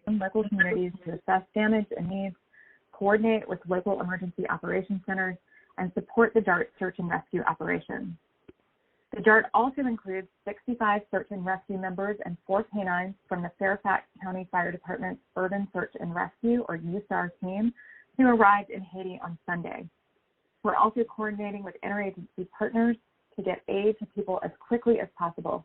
local communities to assess damage and needs, coordinate with local emergency operations centers, and support the DART search and rescue operation. The DART also includes 65 search and rescue members and 4 canines from the Fairfax County Fire Department's Urban Search and Rescue, or USAR team, who arrived in Haiti on Sunday. We're also coordinating with interagency partners to get aid to people as quickly as possible.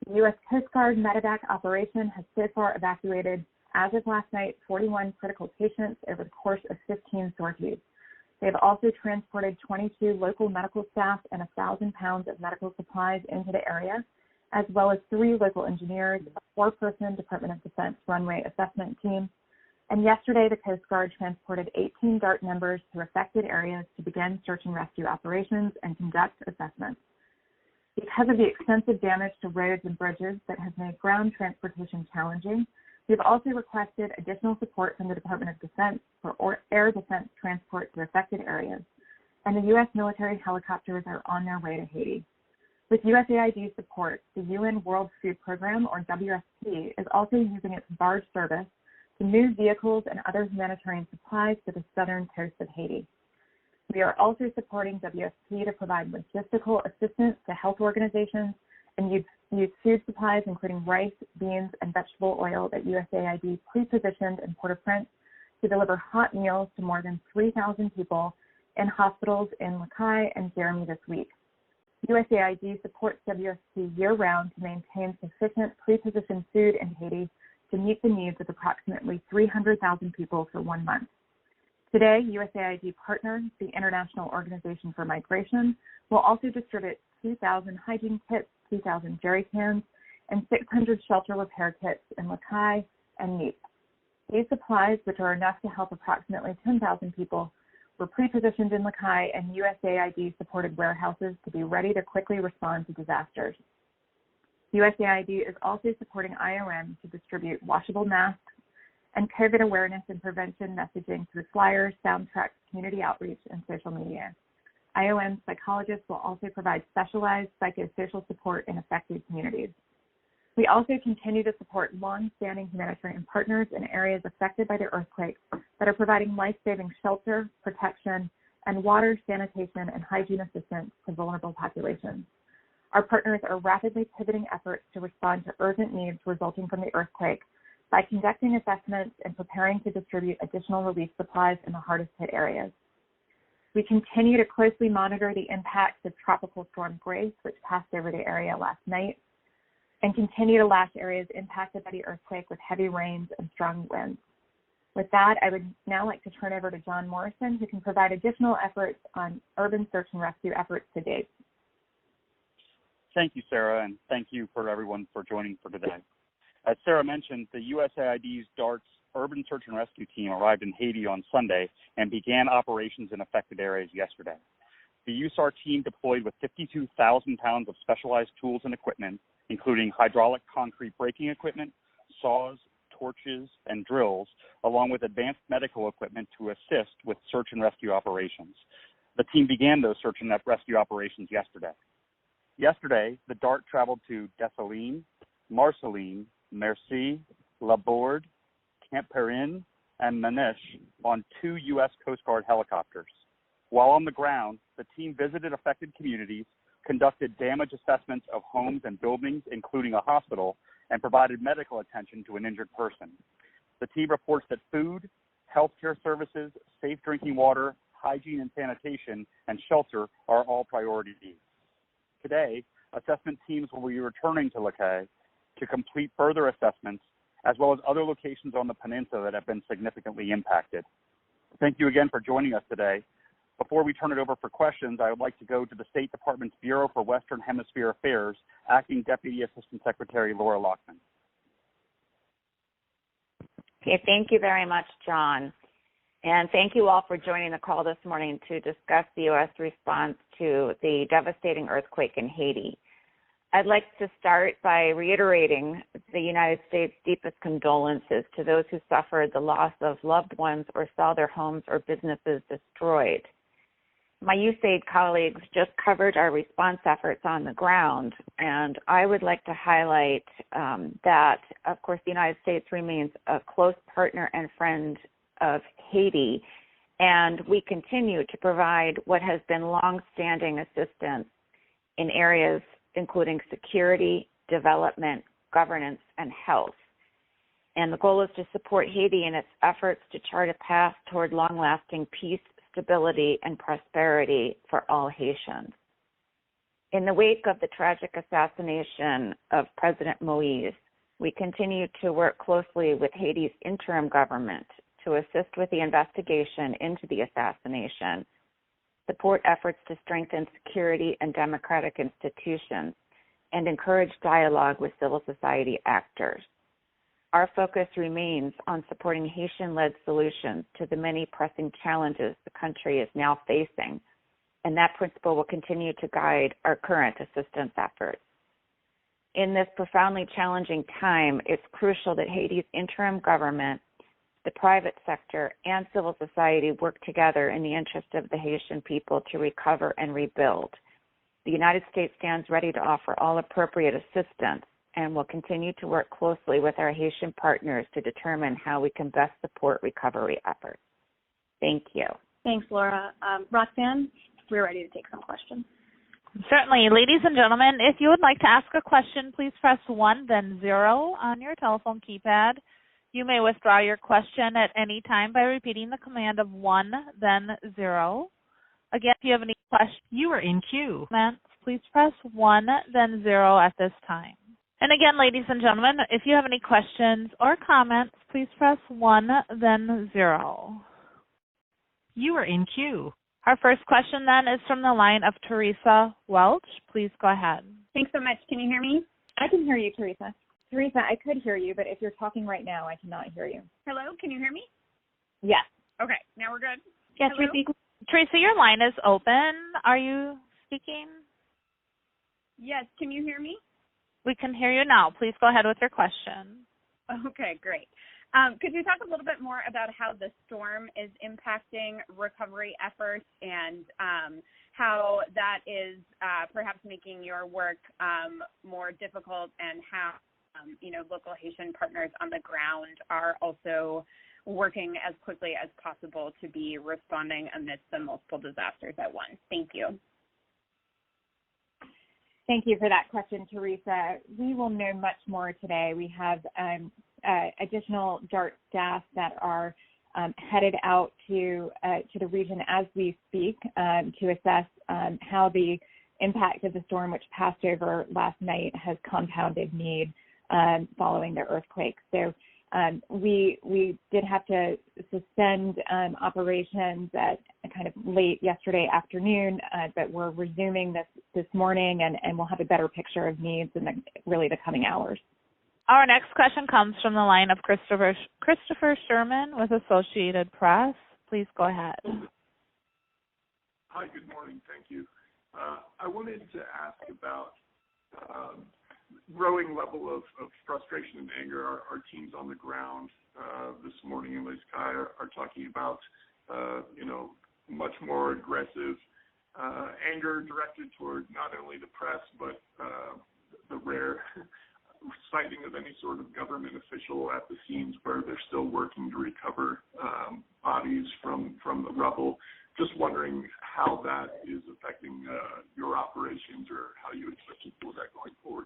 The U.S. Coast Guard medevac operation has so far evacuated, as of last night, 41 critical patients over the course of 15 sorties. They have also transported 22 local medical staff and 1,000 pounds of medical supplies into the area, as well as 3 local engineers, a 4-person Department of Defense runway assessment team. And yesterday, the Coast Guard transported 18 DART members to affected areas to begin search and rescue operations and conduct assessments. Because of the extensive damage to roads and bridges that has made ground transportation challenging, we've also requested additional support from the Department of Defense for air defense transport to affected areas, and the U.S. military helicopters are on their way to Haiti. With USAID support, the UN World Food Program, or WFP, is also using its barge service to move vehicles and other humanitarian supplies to the southern coast of Haiti. We are also supporting WFP to provide logistical assistance to health organizations and use food supplies, including rice, beans, and vegetable oil that USAID pre-positioned in Port-au-Prince to deliver hot meals to more than 3,000 people in hospitals in Lacaille and Jeremy this week. USAID supports WFP year-round to maintain sufficient pre-positioned food in Haiti to meet the needs of approximately 300,000 people for 1 month. Today, USAID partner, the International Organization for Migration, will also distribute 2,000 hygiene kits, 2,000 jerry cans, and 600 shelter repair kits in Lacaille and Nice. These supplies, which are enough to help approximately 10,000 people, were pre-positioned in Lacaille, and USAID supported warehouses to be ready to quickly respond to disasters. USAID is also supporting IOM to distribute washable masks and COVID awareness and prevention messaging through flyers, soundtracks, community outreach, and social media. IOM psychologists will also provide specialized psychosocial support in affected communities. We also continue to support long-standing humanitarian partners in areas affected by the earthquake that are providing life-saving shelter, protection, and water, sanitation, and hygiene assistance to vulnerable populations. Our partners are rapidly pivoting efforts to respond to urgent needs resulting from the earthquake by conducting assessments and preparing to distribute additional relief supplies in the hardest hit areas. We continue to closely monitor the impacts of Tropical Storm Grace, which passed over the area last night, and continue to lash areas impacted by the earthquake with heavy rains and strong winds. With that, I would now like to turn over to John Morrison, who can provide additional efforts on urban search and rescue efforts to date. Thank you, Sarah, and thank you for everyone for joining for today. As Sarah mentioned, the USAID's DART's Urban Search and Rescue Team arrived in Haiti on Sunday and began operations in affected areas yesterday. The USAR team deployed with 52,000 pounds of specialized tools and equipment, including hydraulic concrete breaking equipment, saws, torches, and drills, along with advanced medical equipment to assist with search and rescue operations. The team began those search and rescue operations yesterday. Yesterday, the DART traveled to Dessalines, Marceline, Merci, Laborde, Camp Perrin, and Mennen on 2 U.S. Coast Guard helicopters. While on the ground, the team visited affected communities, conducted damage assessments of homes and buildings, including a hospital, and provided medical attention to an injured person. The team reports that food, healthcare services, safe drinking water, hygiene and sanitation, and shelter are all priority needs. Today, assessment teams will be returning to Lacaille to complete further assessments, as well as other locations on the peninsula that have been significantly impacted. Thank you again for joining us today. Before we turn it over for questions, I would like to go to the State Department's Bureau for Western Hemisphere Affairs, Acting Deputy Assistant Secretary Laura Lockman. Okay, thank you very much, John. And thank you all for joining the call this morning to discuss the U.S. response to the devastating earthquake in Haiti. I'd like to start by reiterating the United States' deepest condolences to those who suffered the loss of loved ones or saw their homes or businesses destroyed. My USAID colleagues just covered our response efforts on the ground, and I would like to highlight that, of course, the United States remains a close partner and friend of Haiti, and we continue to provide what has been long-standing assistance in areas including security, development, governance, and health. And the goal is to support Haiti in its efforts to chart a path toward long-lasting peace, stability, and prosperity for all Haitians. In the wake of the tragic assassination of President Moïse, we continue to work closely with Haiti's interim government to assist with the investigation into the assassination, support efforts to strengthen security and democratic institutions, and encourage dialogue with civil society actors. Our focus remains on supporting Haitian-led solutions to the many pressing challenges the country is now facing, and that principle will continue to guide our current assistance efforts. In this profoundly challenging time, it's crucial that Haiti's interim government, the private sector, and civil society work together in the interest of the Haitian people to recover and rebuild. The United States stands ready to offer all appropriate assistance and will continue to work closely with our Haitian partners to determine how we can best support recovery efforts. Thank you. Thanks, Laura. Roxanne, we're ready to take some questions. Certainly. Ladies and gentlemen, if you would like to ask a question, please press 1, then 0 on your telephone keypad. You may withdraw your question at any time by repeating the command of 1, then 0. Again, if you have any questions, you are in queue. Please press 1, then 0 at this time. And again, ladies and gentlemen, if you have any questions or comments, please press 1, then 0. You are in queue. Our first question then is from the line of Teresa Welch. Please go ahead. Thanks so much. Can you hear me? I can hear you, Teresa. Teresa, I could hear you, but if you're talking right now, I cannot hear you. Hello, can you hear me? Yes. Okay, now we're good. Yes, Teresa, your line is open. Are you speaking? Yes, can you hear me? We can hear you now. Please go ahead with your question. Okay, great. Could you talk a little bit more about how the storm is impacting recovery efforts and how that is perhaps making your work more difficult, and how local Haitian partners on the ground are also working as quickly as possible to be responding amidst the multiple disasters at once? Thank you. Thank you for that question, Teresa. We will know much more today. We have additional DART staff that are headed out to the region as we speak to assess how the impact of the storm, which passed over last night, has compounded need following the earthquake. So we did have to suspend operations at kind of late yesterday afternoon, but we're resuming this morning, and we'll have a better picture of needs in the coming hours. Our next question comes from the line of Christopher Sherman with Associated Press. Please go ahead. Hi, good morning. Thank you. I wanted to ask about growing level of frustration and anger. Our teams on the ground this morning in Lake Sky are talking about, much more aggressive anger directed toward not only the press, but the rare sighting of any sort of government official at the scenes where they're still working to recover bodies from the rubble. Just wondering how that is affecting your operations, or how you expect to do that going forward.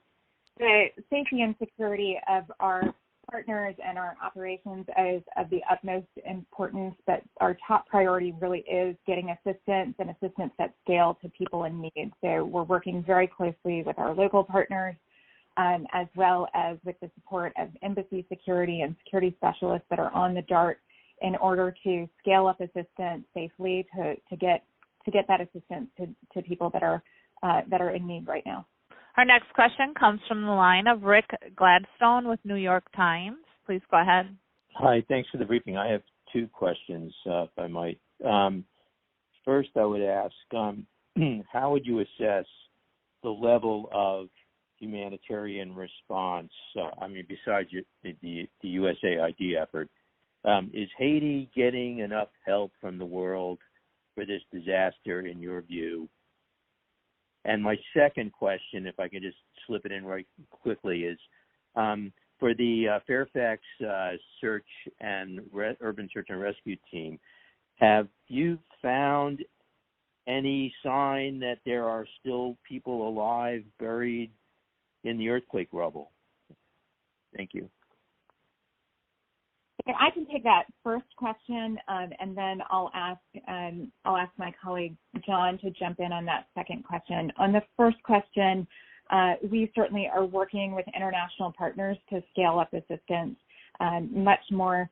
The safety and security of our partners and our operations is of the utmost importance, but our top priority really is getting assistance and assistance at scale to people in need. So we're working very closely with our local partners, as well as with the support of embassy security and security specialists that are on the DART in order to scale up assistance safely to get that assistance to people that are in need right now. Our next question comes from the line of Rick Gladstone with New York Times. Please go ahead. Hi, thanks for the briefing. I have two questions, if I might. First, I would ask, how would you assess the level of humanitarian response? Besides the USAID effort, is Haiti getting enough help from the world for this disaster in your view? And my second question, if I can just slip it in right quickly, is for the Fairfax urban search and rescue team, have you found any sign that there are still people alive buried in the earthquake rubble? Thank you. Okay, I can take that first question, and then I'll ask my colleague John to jump in on that second question. On the first question, we certainly are working with international partners to scale up assistance. Much more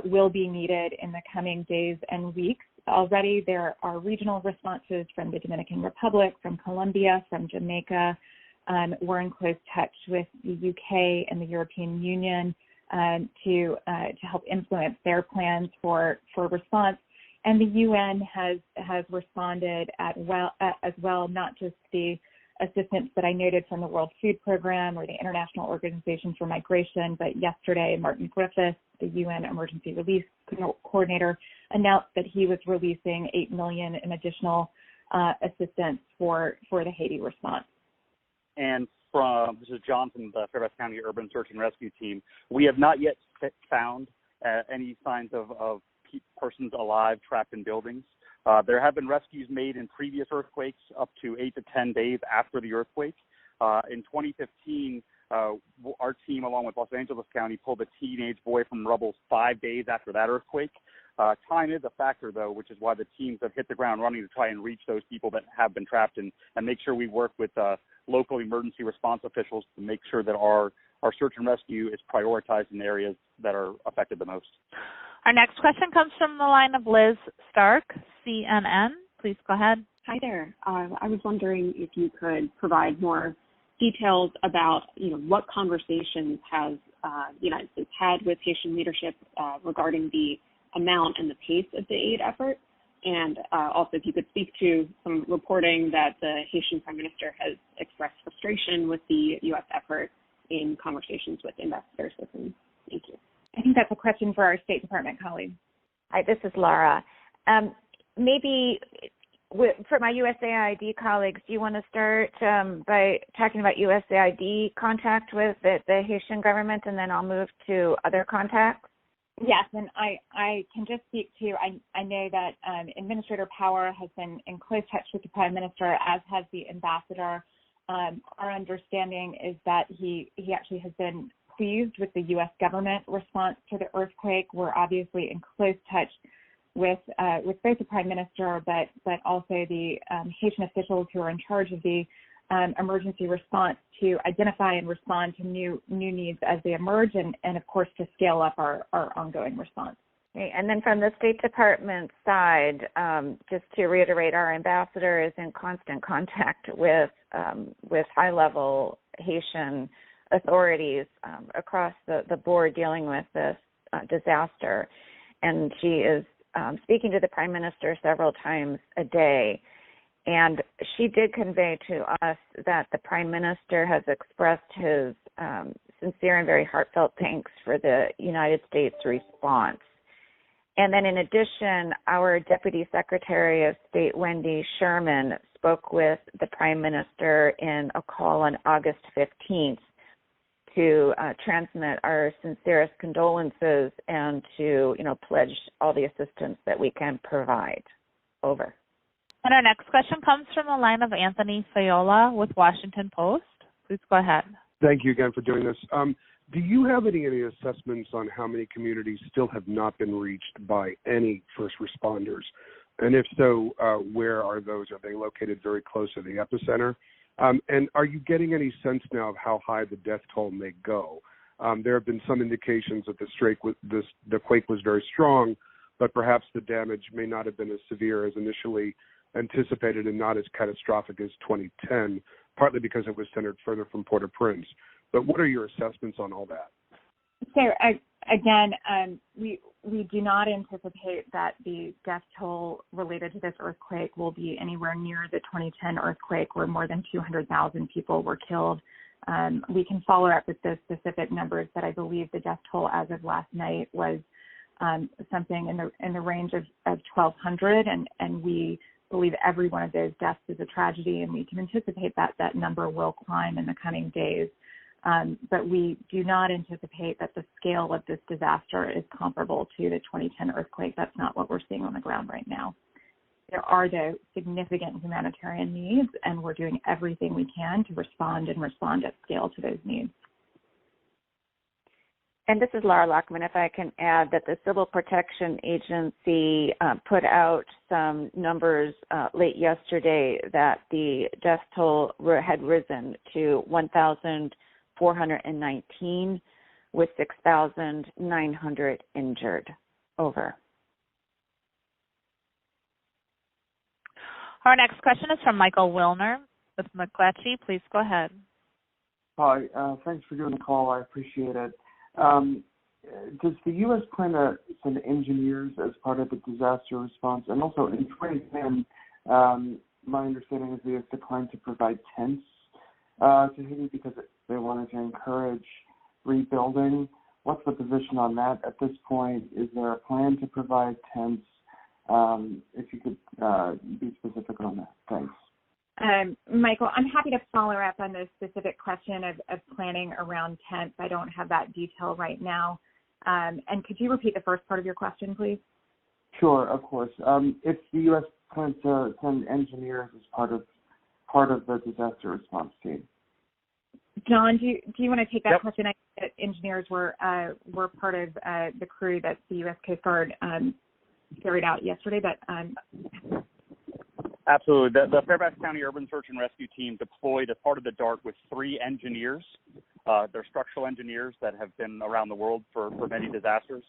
will be needed in the coming days and weeks. Already there are regional responses from the Dominican Republic, from Colombia, from Jamaica. We're in close touch with the UK and the European Union to help influence their plans for response. And the UN has responded as well, not just the assistance that I noted from the World Food Program or the International Organization for Migration, but yesterday Martin Griffiths, the UN Emergency Relief Coordinator, announced that he was releasing $8 million in additional assistance for the Haiti response. And this is John from the Fairfax County Urban Search and Rescue Team. We have not yet found any signs of persons alive trapped in buildings. There have been rescues made in previous earthquakes up to 8 to 10 days after the earthquake. In 2015, our team, along with Los Angeles County, pulled a teenage boy from rubble 5 days after that earthquake. Time is a factor, though, which is why the teams have hit the ground running to try and reach those people that have been trapped and make sure we work with local emergency response officials to make sure that our search and rescue is prioritized in areas that are affected the most. Our next question comes from the line of Liz Stark, CNN. Please go ahead. Hi there. I was wondering if you could provide more details about, what conversations has the United States had with Haitian leadership regarding the amount and the pace of the aid effort, and also if you could speak to some reporting that the Haitian Prime Minister has expressed frustration with the U.S. effort in conversations with ambassadors with him. Thank you. I think that's a question for our State Department colleague. Hi, this is Laura. Maybe for my USAID colleagues, do you want to start by talking about USAID contact with the Haitian government, and then I'll move to other contacts? Yes, and I can just speak to, I know that Administrator Power has been in close touch with the Prime Minister, as has the Ambassador. Our understanding is that he actually has been pleased with the U.S. government response to the earthquake. We're obviously in close touch with both the Prime Minister, but also the Haitian officials who are in charge of the emergency response to identify and respond to new needs as they emerge, and of course to scale up our ongoing response. Okay. And then from the State Department side, just to reiterate, our ambassador is in constant contact with high-level Haitian authorities across the board dealing with this disaster, and she is speaking to the Prime Minister several times a day. And she did convey to us that the Prime Minister has expressed his sincere and very heartfelt thanks for the United States response. And then in addition, our Deputy Secretary of State, Wendy Sherman, spoke with the Prime Minister in a call on August 15th to transmit our sincerest condolences and to, pledge all the assistance that we can provide. Over. And our next question comes from the line of Anthony Fayola with Washington Post. Please go ahead. Thank you again for doing this. Do you have any assessments on how many communities still have not been reached by any first responders? And if so, where are those? Are they located very close to the epicenter? And are you getting any sense now of how high the death toll may go? There have been some indications that the quake was very strong, but perhaps the damage may not have been as severe as initially anticipated and not as catastrophic as 2010, partly because it was centered further from Port-au-Prince. But what are your assessments on all that? So again, we do not anticipate that the death toll related to this earthquake will be anywhere near the 2010 earthquake, where more than 200,000 people were killed. We can follow up with the specific numbers, but I believe the death toll as of last night was something in the range of 1,200, and we believe every one of those deaths is a tragedy, and we can anticipate that number will climb in the coming days. But we do not anticipate that the scale of this disaster is comparable to the 2010 earthquake. That's not what we're seeing on the ground right now. There are, though, significant humanitarian needs, and we're doing everything we can to respond at scale to those needs. And this is Laura Lockman. If I can add that the Civil Protection Agency put out some numbers late yesterday that the death toll had risen to 1,419 with 6,900 injured. Over. Our next question is from Michael Wilner with McClatchy. Please go ahead. Hi. Thanks for doing the call. I appreciate it. Does the U.S. plan to send engineers as part of the disaster response? And also in 2010, my understanding is the U.S. declined to provide tents to Haiti because they wanted to encourage rebuilding. What's the position on that at this point? Is there a plan to provide tents? If you could be specific on that. Thanks. Michael, I'm happy to follow up on the specific question of planning around tents. I don't have that detail right now. And could you repeat the first part of your question, please? Sure, of course. If the U.S. plans to send engineers as part of the disaster response team. John, do you want to take that Yep. question? I think that engineers were part of the crew that the U.S. Coast Guard carried out yesterday, but Absolutely. The Fairfax County Urban Search and Rescue Team deployed as part of the DART with 3 engineers. They're structural engineers that have been around the world for many disasters.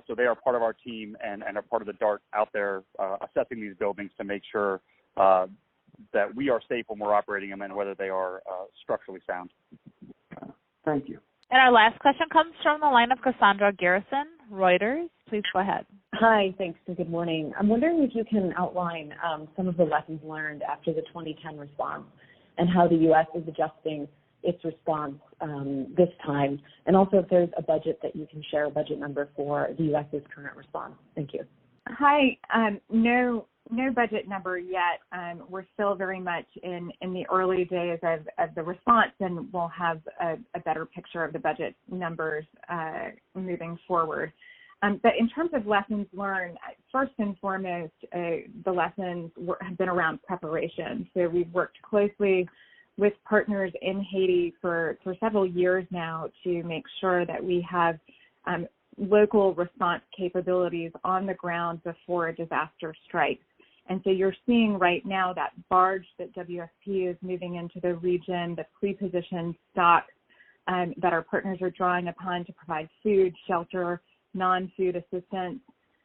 So they are part of our team and are part of the DART out there assessing these buildings to make sure that we are safe when we're operating them and whether they are structurally sound. Thank you. And our last question comes from the line of Cassandra Garrison, Reuters. Please go ahead. Hi, thanks, and good morning. I'm wondering if you can outline some of the lessons learned after the 2010 response and how the U.S. is adjusting its response this time, and also if there's a budget that you can share, a budget number for the U.S.'s current response. Thank you. Hi. No budget number yet. We're still very much in the early days of the response, and we'll have a better picture of the budget numbers moving forward. But in terms of lessons learned, first and foremost, the lessons have been around preparation. So we've worked closely with partners in Haiti for several years now to make sure that we have local response capabilities on the ground before a disaster strikes. And so you're seeing right now that barge that WSP is moving into the region, the pre-positioned stock that our partners are drawing upon to provide food, shelter, non-food assistance,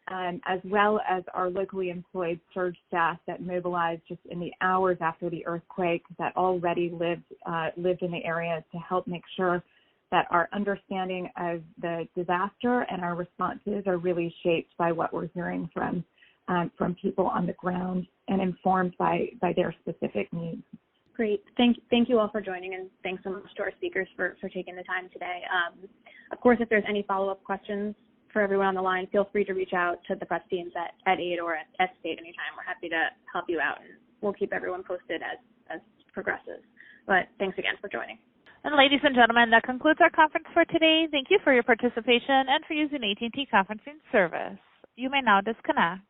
as well as our locally employed surge staff that mobilized just in the hours after the earthquake that already lived in the area to help make sure that our understanding of the disaster and our responses are really shaped by what we're hearing from people on the ground and informed by their specific needs. Great. Thank you all for joining, and thanks so much to our speakers for taking the time today. Of course, if there's any follow-up questions for everyone on the line, feel free to reach out to the press teams at AID or at State anytime. We're happy to help you out, and we'll keep everyone posted as progresses. But thanks again for joining. And ladies and gentlemen, that concludes our conference for today. Thank you for your participation and for using AT&T conferencing service. You may now disconnect.